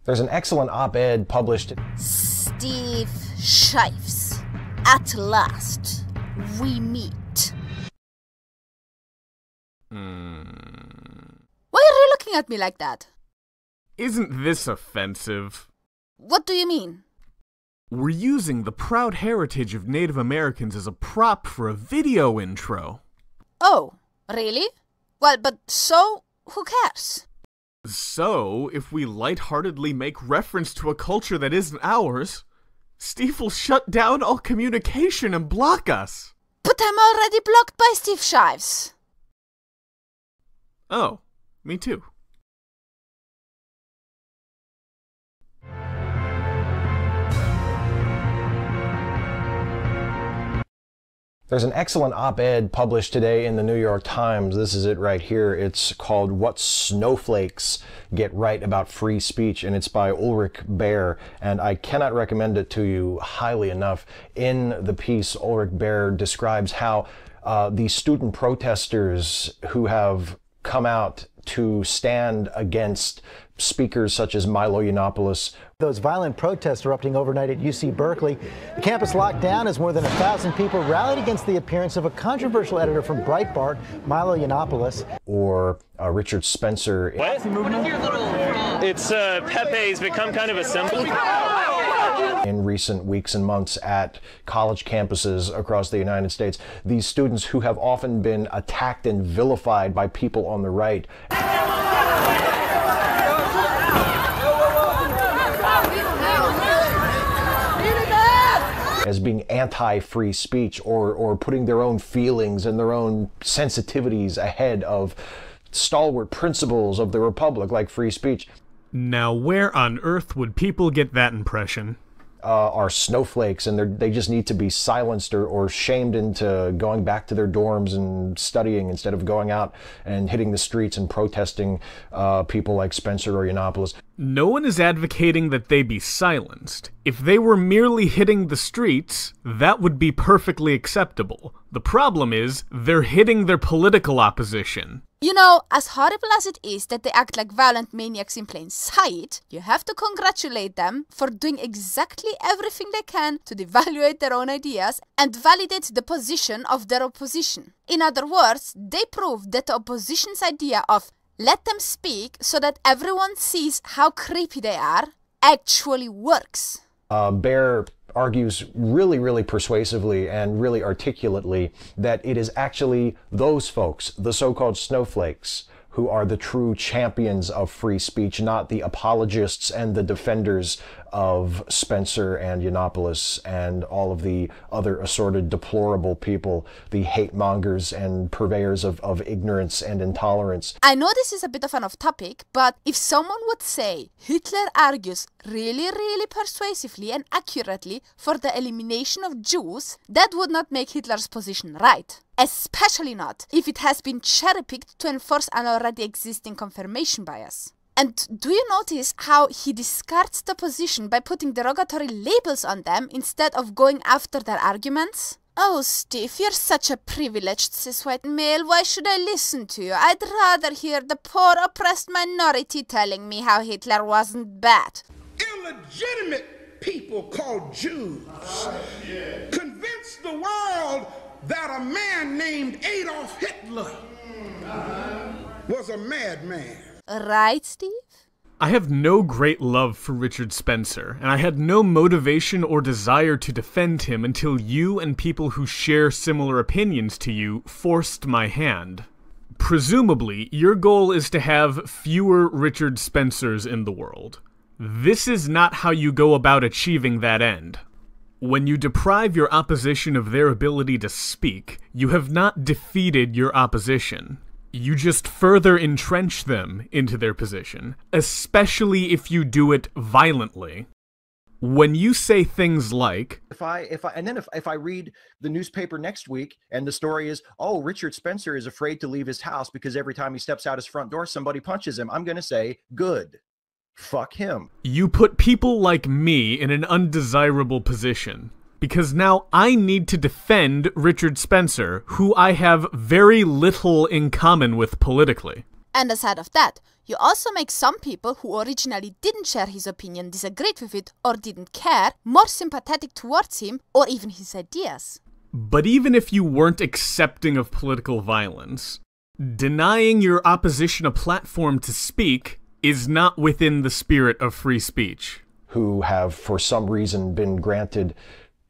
There's an excellent op-ed published. Steve Shives. At last, we meet. Why are you looking at me like that? Isn't this offensive? What do you mean? We're using the proud heritage of Native Americans as a prop for a video intro. Oh, really? Well, but so, who cares? So, if we lightheartedly make reference to a culture that isn't ours, Steve will shut down all communication and block us. But I'm already blocked by Steve Shives. Oh, me too. There's an excellent op-ed published today in the New York Times. This is it right here. It's called What Snowflakes Get Right About Free Speech, and it's by Ulrich Baer, and I cannot recommend it to you highly enough. In the piece, Ulrich Baer describes how these student protesters who have come out to stand against speakers such as Milo Yiannopoulos. Those violent protests erupting overnight at UC Berkeley. The campus locked down as more than 1,000 people rallied against the appearance of a controversial editor from Breitbart, Milo Yiannopoulos. Or Richard Spencer. What? It's Pepe's become kind of a symbol. In recent weeks and months at college campuses across the United States, these students who have often been attacked and vilified by people on the right. As being anti-free speech or putting their own feelings and their own sensitivities ahead of stalwart principles of the republic like free speech. Now where on earth would people get that impression? Are snowflakes, and they just need to be silenced or shamed into going back to their dorms and studying instead of going out and hitting the streets and protesting people like Spencer or Yiannopoulos. No one is advocating that they be silenced. If they were merely hitting the streets, that would be perfectly acceptable. The problem is, they're hitting their political opposition. You know, as horrible as it is that they act like violent maniacs in plain sight, you have to congratulate them for doing exactly everything they can to devaluate their own ideas and validate the position of their opposition. In other words, they proved that the opposition's idea of let them speak so that everyone sees how creepy they are actually works. Baer argues really persuasively and really articulately that it is actually those folks, the so-called snowflakes, who are the true champions of free speech, not the apologists and the defenders of Spencer and Yiannopoulos and all of the other assorted deplorable people, the hate mongers and purveyors of ignorance and intolerance. I know this is a bit of an off-topic, but if someone would say Hitler argues really persuasively and accurately for the elimination of Jews, that would not make Hitler's position right. Especially not if it has been cherry-picked to enforce an already existing confirmation bias. And do you notice how he discards the position by putting derogatory labels on them instead of going after their arguments? Oh, Steve, you're such a privileged cis-white male. Why should I listen to you? I'd rather hear the poor oppressed minority telling me how Hitler wasn't bad. Illegitimate people called Jews convinced the world that a man named Adolf Hitler was a madman. Right, Steve? I have no great love for Richard Spencer, and I had no motivation or desire to defend him until you and people who share similar opinions to you forced my hand. Presumably, your goal is to have fewer Richard Spencers in the world. This is not how you go about achieving that end. When you deprive your opposition of their ability to speak, you have not defeated your opposition. You just further entrench them into their position, especially if you do it violently. When you say things like, If I read the newspaper next week and the story is, oh, Richard Spencer is afraid to leave his house because every time he steps out his front door, somebody punches him, I'm going to say, good. Fuck him. You put people like me in an undesirable position. Because now I need to defend Richard Spencer, who I have very little in common with politically. And aside of that, you also make some people who originally didn't share his opinion, disagreed with it, or didn't care, more sympathetic towards him or even his ideas. But even if you weren't accepting of political violence, denying your opposition a platform to speak is not within the spirit of free speech. Who have, for some reason, been granted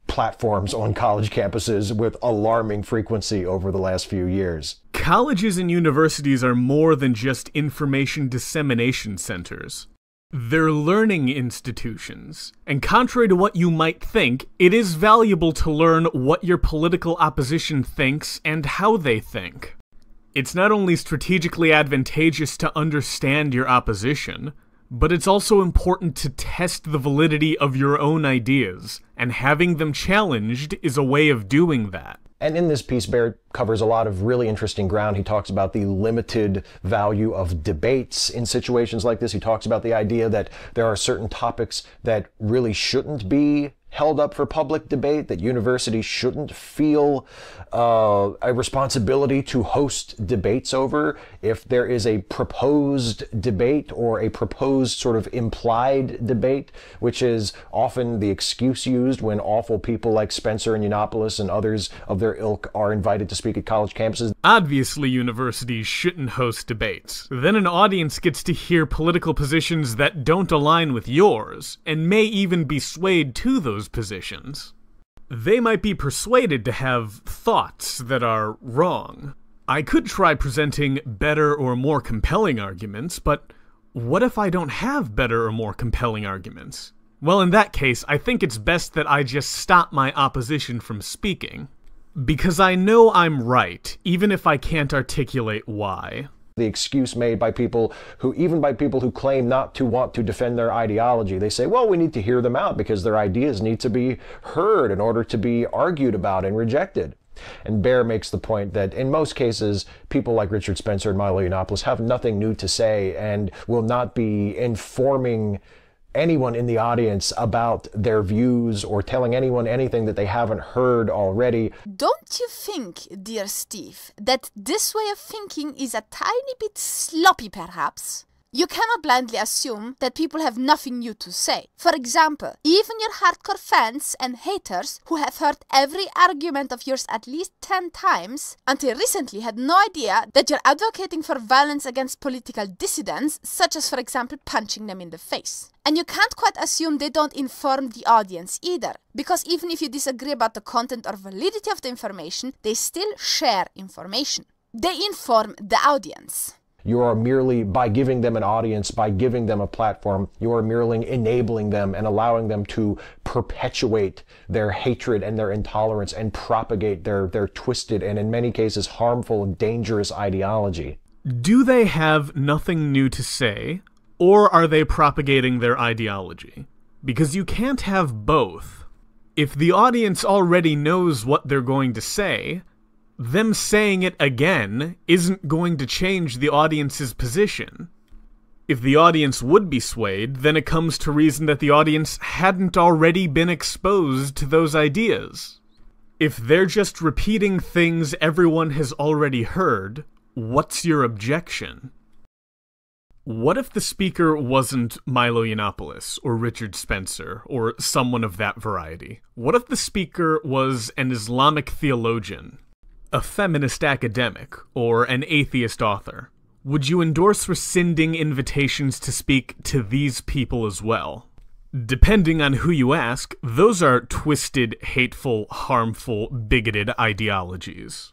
platforms on college campuses with alarming frequency over the last few years. Colleges and universities are more than just information dissemination centers. They're learning institutions, and contrary to what you might think, it is valuable to learn what your political opposition thinks and how they think. It's not only strategically advantageous to understand your opposition, but it's also important to test the validity of your own ideas, and having them challenged is a way of doing that. And in this piece, Bear covers a lot of really interesting ground. He talks about the limited value of debates in situations like this. He talks about the idea that there are certain topics that really shouldn't be held up for public debate, that universities shouldn't feel a responsibility to host debates over. If there is a proposed debate or a proposed sort of implied debate, which is often the excuse used when awful people like Spencer and Yiannopoulos and others of their ilk are invited to speak at college campuses. Obviously, universities shouldn't host debates. Then an audience gets to hear political positions that don't align with yours, and may even be swayed to those positions. They might be persuaded to have thoughts that are wrong. I could try presenting better or more compelling arguments, but what if I don't have better or more compelling arguments? Well, in that case, I think it's best that I just stop my opposition from speaking. Because I know I'm right, even if I can't articulate why. The excuse made by people who, even by people who claim not to want to defend their ideology, they say, well, we need to hear them out because their ideas need to be heard in order to be argued about and rejected. And Bear makes the point that in most cases, people like Richard Spencer and Milo Yiannopoulos have nothing new to say and will not be informing anyone in the audience about their views or telling anyone anything that they haven't heard already. Don't you think, dear Steve, that this way of thinking is a tiny bit sloppy perhaps? You cannot blindly assume that people have nothing new to say. For example, even your hardcore fans and haters who have heard every argument of yours at least 10 times, until recently had no idea that you're advocating for violence against political dissidents, such as, for example, punching them in the face. And you can't quite assume they don't inform the audience either, because even if you disagree about the content or validity of the information, they still share information. They inform the audience. You are merely, by giving them an audience, by giving them a platform, you are merely enabling them and allowing them to perpetuate their hatred and their intolerance and propagate their twisted and in many cases harmful and dangerous ideology. Do they have nothing new to say, or are they propagating their ideology? Because you can't have both. If the audience already knows what they're going to say, them saying it again isn't going to change the audience's position. If the audience would be swayed, then it comes to reason that the audience hadn't already been exposed to those ideas. If they're just repeating things everyone has already heard, what's your objection? What if the speaker wasn't Milo Yiannopoulos, or Richard Spencer, or someone of that variety? What if the speaker was an Islamic theologian, a feminist academic, or an atheist author? Would you endorse rescinding invitations to speak to these people as well? Depending on who you ask, those are twisted, hateful, harmful, bigoted ideologies.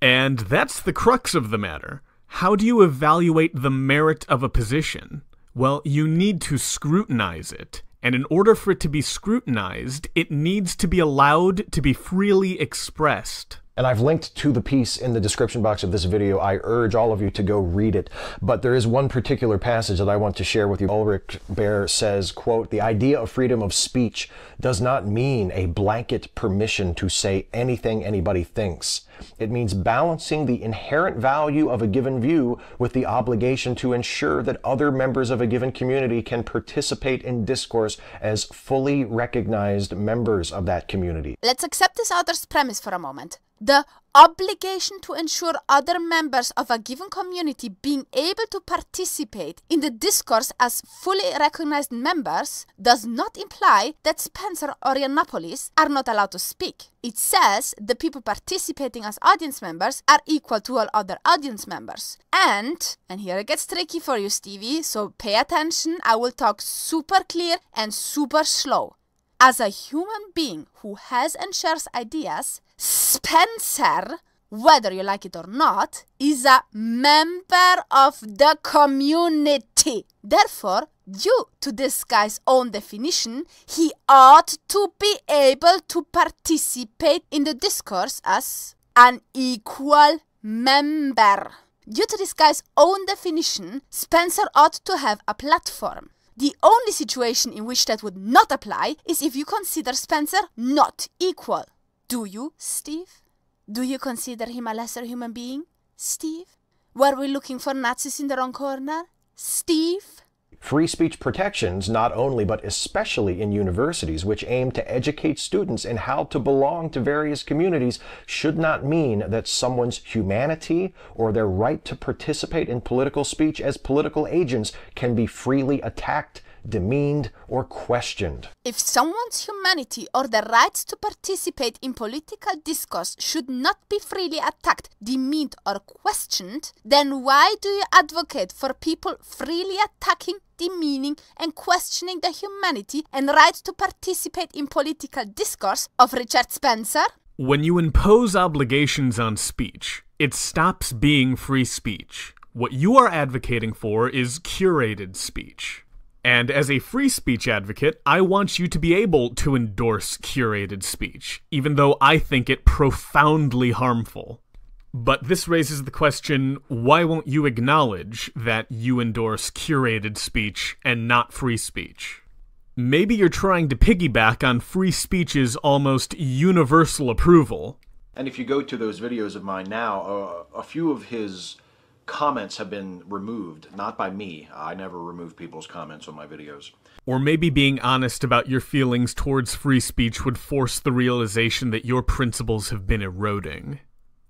And that's the crux of the matter. How do you evaluate the merit of a position? Well, you need to scrutinize it. And in order for it to be scrutinized, it needs to be allowed to be freely expressed. And I've linked to the piece in the description box of this video. I urge all of you to go read it. But there is one particular passage that I want to share with you. Ulrich Bear says, quote, "The idea of freedom of speech does not mean a blanket permission to say anything anybody thinks. It means balancing the inherent value of a given view with the obligation to ensure that other members of a given community can participate in discourse as fully recognized members of that community." Let's accept this author's premise for a moment. The obligation to ensure other members of a given community being able to participate in the discourse as fully recognized members does not imply that Spencer or Yiannopoulos are not allowed to speak. It says the people participating as audience members are equal to all other audience members. And here it gets tricky for you, Stevie, so pay attention. I will talk super clear and super slow. As a human being who has and shares ideas, Spencer, whether you like it or not, is a member of the community. Therefore, due to this guy's own definition, he ought to be able to participate in the discourse as an equal member. Due to this guy's own definition, Spencer ought to have a platform. The only situation in which that would not apply is if you consider Spencer not equal. Do you, Steve? Do you consider him a lesser human being, Steve? Were we looking for Nazis in the wrong corner, Steve? Free speech protections, not only but especially in universities, which aim to educate students in how to belong to various communities, should not mean that someone's humanity or their right to participate in political speech as political agents can be freely attacked, demeaned, or questioned. If someone's humanity or the rights to participate in political discourse should not be freely attacked, demeaned, or questioned, then why do you advocate for people freely attacking, demeaning, and questioning the humanity and right to participate in political discourse of Richard Spencer? When you impose obligations on speech, it stops being free speech. What you are advocating for is curated speech. And as a free speech advocate, I want you to be able to endorse curated speech, even though I think it profoundly harmful. But this raises the question, why won't you acknowledge that you endorse curated speech and not free speech? Maybe you're trying to piggyback on free speech's almost universal approval. And if you go to those videos of mine now, a few of his comments have been removed, not by me. I never remove people's comments on my videos. Or maybe being honest about your feelings towards free speech would force the realization that your principles have been eroding.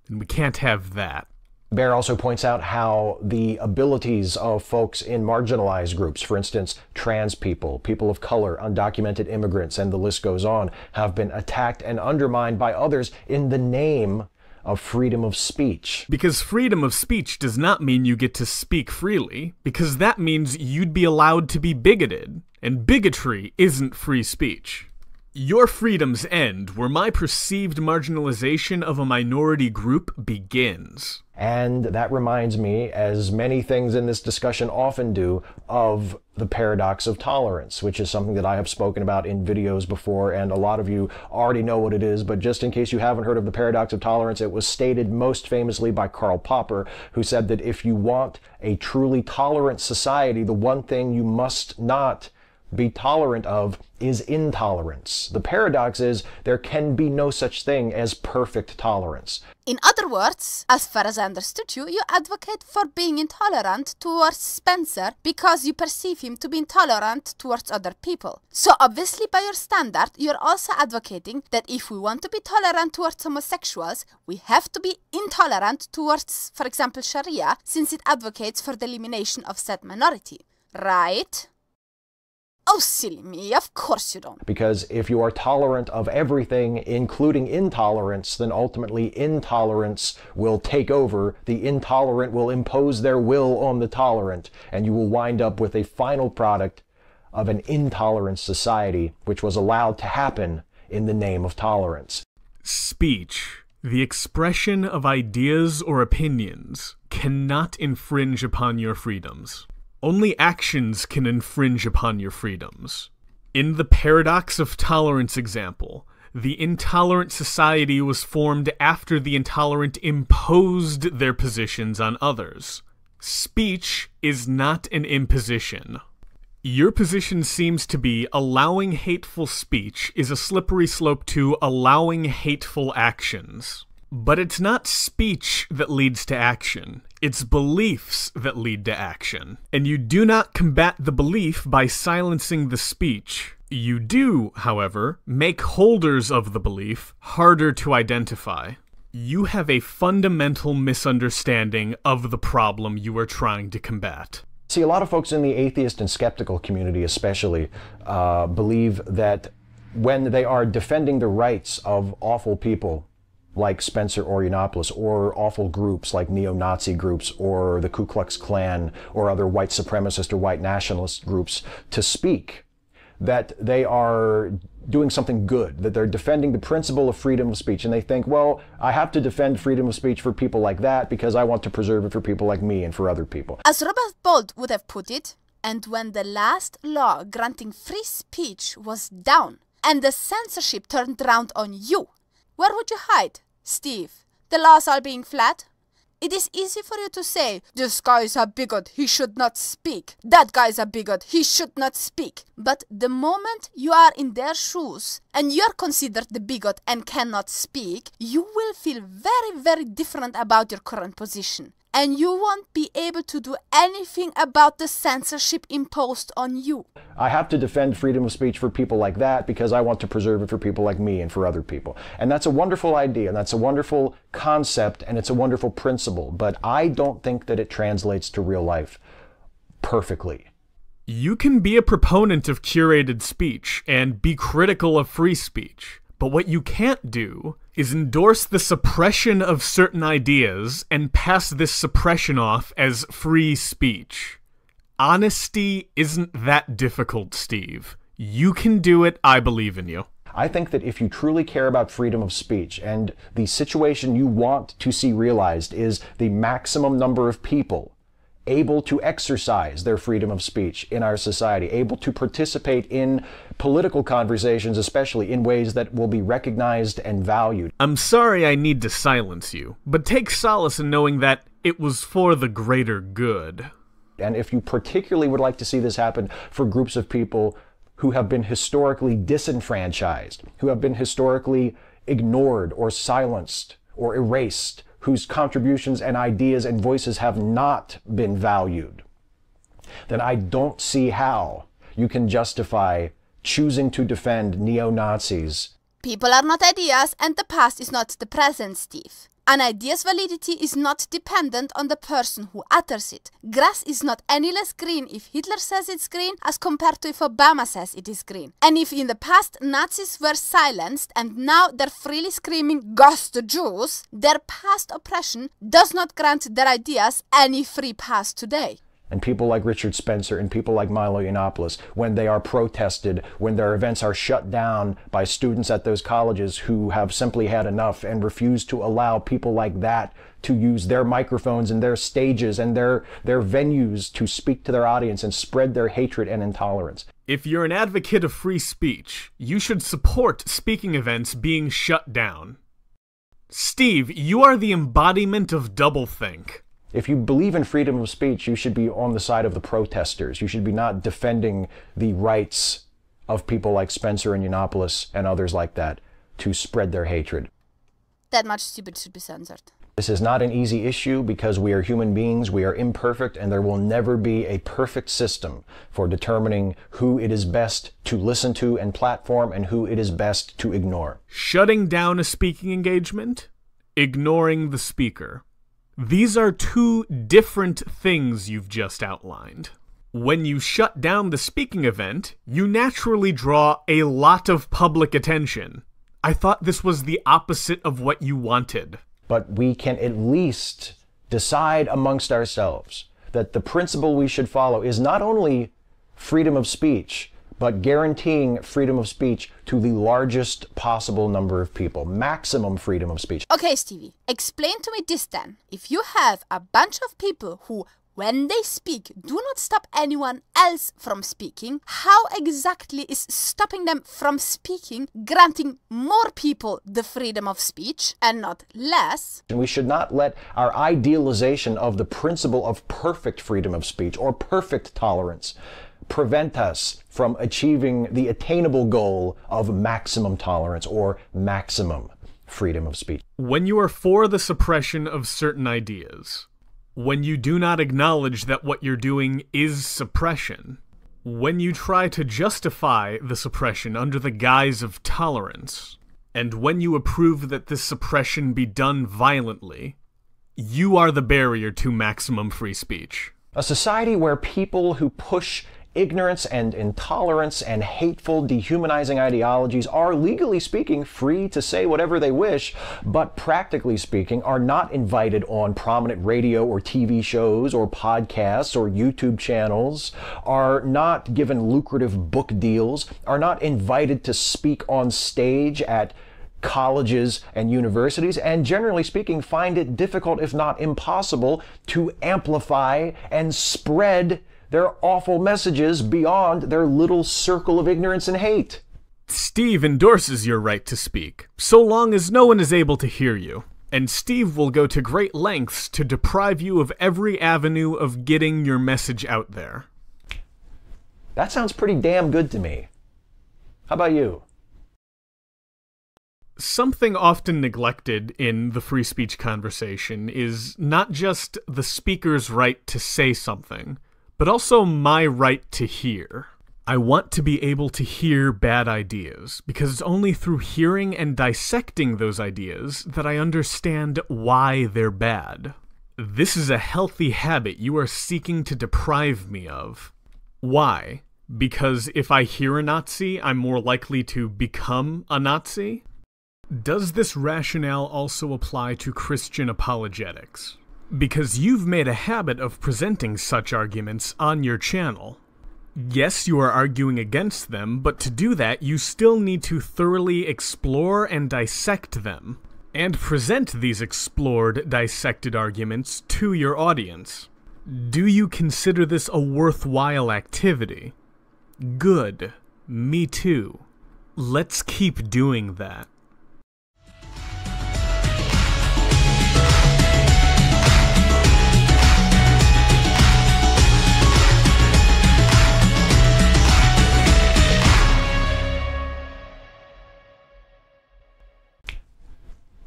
And we can't have that. Bear also points out how the abilities of folks in marginalized groups, for instance, trans people, people of color, undocumented immigrants, and the list goes on, have been attacked and undermined by others in the name of freedom of speech. Because freedom of speech does not mean you get to speak freely, because that means you'd be allowed to be bigoted, and bigotry isn't free speech. Your freedoms end where my perceived marginalization of a minority group begins. And that reminds me, as many things in this discussion often do, of the paradox of tolerance, which is something that I have spoken about in videos before, and a lot of you already know what it is, but just in case you haven't heard of the paradox of tolerance, it was stated most famously by Karl Popper, who said that if you want a truly tolerant society, the one thing you must not be tolerant of is intolerance. The paradox is there can be no such thing as perfect tolerance. In other words, as far as I understood you, you advocate for being intolerant towards Spencer because you perceive him to be intolerant towards other people. So obviously by your standard, you're also advocating that if we want to be tolerant towards homosexuals, we have to be intolerant towards, for example, Sharia, since it advocates for the elimination of said minority. Right? Oh, silly me, of course you don't. Because if you are tolerant of everything, including intolerance, then ultimately intolerance will take over. The intolerant will impose their will on the tolerant, and you will wind up with a final product of an intolerant society, which was allowed to happen in the name of tolerance. Speech, the expression of ideas or opinions, cannot infringe upon your freedoms. Only actions can infringe upon your freedoms. In the paradox of tolerance example, the intolerant society was formed after the intolerant imposed their positions on others. Speech is not an imposition. Your position seems to be allowing hateful speech is a slippery slope to allowing hateful actions. But it's not speech that leads to action. It's beliefs that lead to action. And you do not combat the belief by silencing the speech. You do, however, make holders of the belief harder to identify. You have a fundamental misunderstanding of the problem you are trying to combat. See, a lot of folks in the atheist and skeptical community especially believe that when they are defending the rights of awful people like Spencer or Yiannopoulos, or awful groups like neo-Nazi groups or the Ku Klux Klan or other white supremacist or white nationalist groups to speak, that they are doing something good, that they're defending the principle of freedom of speech. And they think, well, I have to defend freedom of speech for people like that because I want to preserve it for people like me and for other people. As Robert Bolt would have put it, and when the last law granting free speech was down and the censorship turned around on you, where would you hide, Steve? The laws are being flat? It is easy for you to say, this guy is a bigot, he should not speak. That guy is a bigot, he should not speak. But the moment you are in their shoes and you are considered the bigot and cannot speak, you will feel very, very different about your current position. And you won't be able to do anything about the censorship imposed on you. I have to defend freedom of speech for people like that because I want to preserve it for people like me and for other people. And that's a wonderful idea, and that's a wonderful concept, and it's a wonderful principle, but I don't think that it translates to real life perfectly. You can be a proponent of curated speech and be critical of free speech. But what you can't do is endorse the suppression of certain ideas and pass this suppression off as free speech. Honesty isn't that difficult, Steve. You can do it. I believe in you. I think that if you truly care about freedom of speech and the situation you want to see realized is the maximum number of people able to exercise their freedom of speech in our society, able to participate in political conversations, especially in ways that will be recognized and valued. I'm sorry I need to silence you, but take solace in knowing that it was for the greater good. And if you particularly would like to see this happen for groups of people who have been historically disenfranchised, who have been historically ignored or silenced or erased, whose contributions and ideas and voices have not been valued, then I don't see how you can justify choosing to defend neo-Nazis. People are not ideas, and the past is not the present, Steve. An idea's validity is not dependent on the person who utters it. Grass is not any less green if Hitler says it's green as compared to if Obama says it is green. And if in the past Nazis were silenced and now they're freely screaming "Goss the Jews," their past oppression does not grant their ideas any free pass today. And people like Richard Spencer and people like Milo Yiannopoulos, when they are protested, when their events are shut down by students at those colleges who have simply had enough and refuse to allow people like that to use their microphones and their stages and their venues to speak to their audience and spread their hatred and intolerance. If you're an advocate of free speech, you should support speaking events being shut down. Steve, you are the embodiment of doublethink. If you believe in freedom of speech, you should be on the side of the protesters. You should be not defending the rights of people like Spencer and Yiannopoulos and others like that to spread their hatred. That much stupid should be censored. This is not an easy issue because we are human beings, we are imperfect, and there will never be a perfect system for determining who it is best to listen to and platform and who it is best to ignore. Shutting down a speaking engagement, ignoring the speaker. These are two different things you've just outlined. When you shut down the speaking event, you naturally draw a lot of public attention. I thought this was the opposite of what you wanted. But we can at least decide amongst ourselves that the principle we should follow is not only freedom of speech, but guaranteeing freedom of speech to the largest possible number of people. Maximum freedom of speech. Okay, Stevie, explain to me this then. If you have a bunch of people who, when they speak, do not stop anyone else from speaking, how exactly is stopping them from speaking granting more people the freedom of speech and not less? And we should not let our idealization of the principle of perfect freedom of speech or perfect tolerance prevent us from achieving the attainable goal of maximum tolerance or maximum freedom of speech. When you are for the suppression of certain ideas, when you do not acknowledge that what you're doing is suppression, when you try to justify the suppression under the guise of tolerance, And when you approve that this suppression be done violently, you are the barrier to maximum free speech. A society where people who push ignorance and intolerance and hateful, dehumanizing ideologies are, legally speaking, free to say whatever they wish, but practically speaking, are not invited on prominent radio or TV shows or podcasts or YouTube channels, are not given lucrative book deals, are not invited to speak on stage at colleges and universities, and generally speaking find it difficult, if not impossible, to amplify and spread their awful messages beyond their little circle of ignorance and hate. Steve endorses your right to speak, so long as no one is able to hear you. And Steve will go to great lengths to deprive you of every avenue of getting your message out there. That sounds pretty damn good to me. How about you? Something often neglected in the free speech conversation is not just the speaker's right to say something, but also my right to hear. I want to be able to hear bad ideas, because it's only through hearing and dissecting those ideas that I understand why they're bad. This is a healthy habit you are seeking to deprive me of. Why? Because if I hear a Nazi, I'm more likely to become a Nazi? Does this rationale also apply to Christian apologetics? Because you've made a habit of presenting such arguments on your channel. Yes, you are arguing against them, but to do that, you still need to thoroughly explore and dissect them, and present these explored, dissected arguments to your audience. Do you consider this a worthwhile activity? Good. Me too. Let's keep doing that.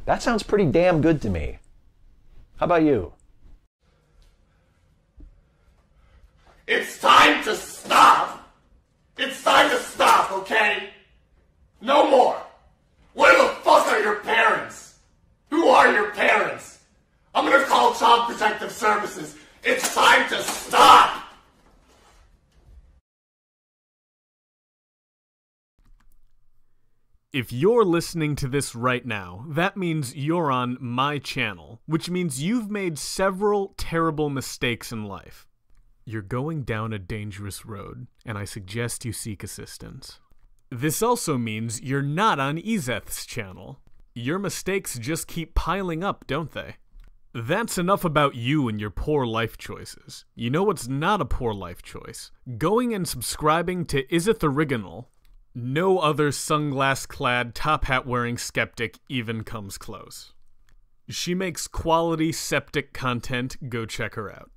That sounds pretty damn good to me. How about you? It's time to stop! It's time to stop, okay? No more! Where the fuck are your parents? Who are your parents? I'm gonna call Child Protective Services. It's time to stop! If you're listening to this right now, that means you're on my channel, which means you've made several terrible mistakes in life. You're going down a dangerous road, and I suggest you seek assistance. This also means you're not on Iseth's channel. Your mistakes just keep piling up, don't they? That's enough about you and your poor life choices. You know what's not a poor life choice? Going and subscribing to Iseth Original. No other sunglass-clad, top-hat-wearing skeptic even comes close. She makes quality septic content. Go check her out.